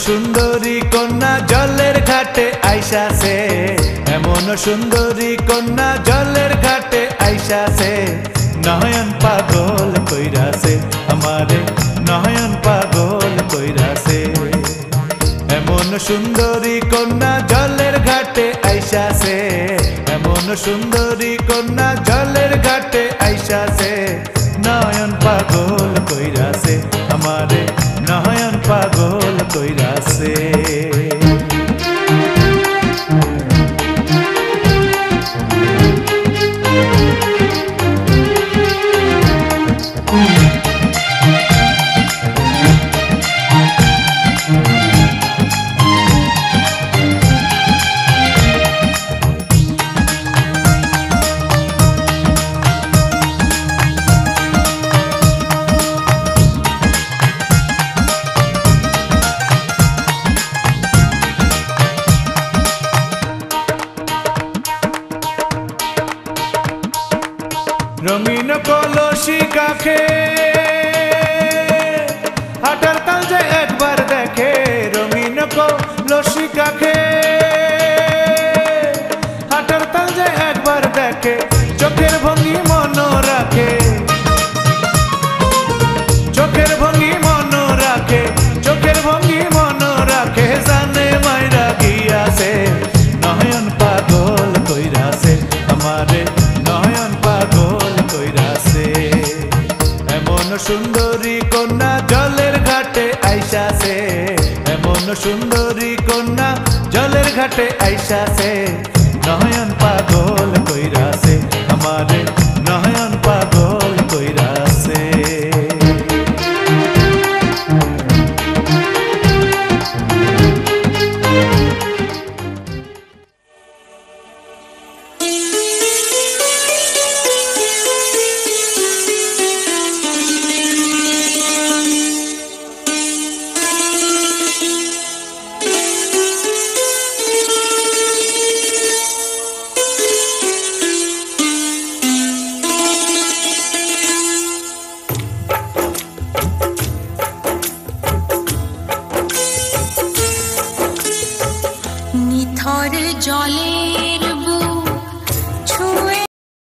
সুন্দরী কন্যা জলের ঘাটে আইসাছে, এমন সুন্দরী কন্যা জলের ঘাটে আইসাছে। নয়ন পাগল কইরাছে আমারে, নয়ন পাগল কইরাছে। এমন সুন্দরী কন্যা জলের ঘাটে আইসাছে, এমন সুন্দরী কন্যা জলের ঘাটে আইসাছে। নয়ন পাগল কইরাছে আমারে, নয়ন পাগল কইরাছে। রঙিন কলসি কাখে হাটার তাল যে একবার দেখে, রঙিন কলসি কাখে হাটার তাল যে একবার দেখে। চোখের ভঙ্গি মন রাখে, চোখের ভঙ্গি মন রাখে, চোখের ভঙ্গি মন রাখে। জানে মাইরা গিয়াছে, নয়ন পাগল কইরাছে আমারে, নয়ন পাগল কইরাছে। এমন সুন্দরী কন্যা জলের ঘাটে আইসাছে, এমন সুন্দরী কন্যা জলের ঘাটে আইসাছে। নয়ন পাগল